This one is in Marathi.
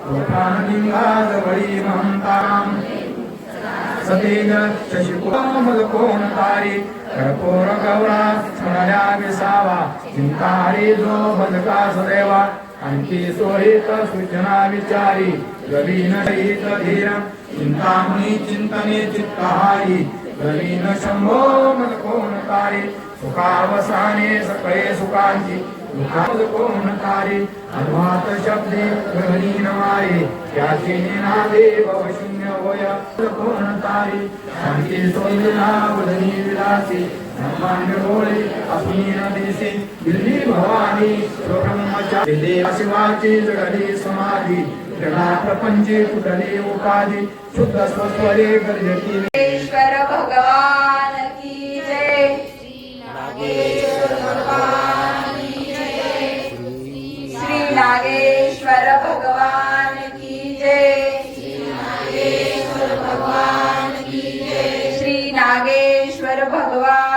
लोकांलिंगाजवळी महंताराम सतेज शशिकोमलकोणतारी कर्पूर गौरा स्मरण्या विसावा चिंतारी जो भजका सदैवा अंती सोहित सूचना विचारी गवीन सहित धीर चिंतामणी चिंतने चित्तहारी गवीन शंभो मलकोणतारी सुखावसाने सकळे सुखांची दुःखावसाने अनुवात शब्दे गहनीन माये त्याचे निनादे भवशून्य होय कोणतारी शांती सोयिला वदनी विलासी ब्रह्मांड डोळे अपीन देसी दिल्ली भवानी ब्रह्मचारी देव शिवाची जगली समाधी जगा प्रपंचे कुठली उपाधी शुद्ध स्वस्वरे गर्जती ईश्वर भगवान की जय नागेश्वर भगवान की जय श्री नागेश्वर भगवान की जय श्री नागेश्वर भगवान की जय श्री नागेश्वर भगवान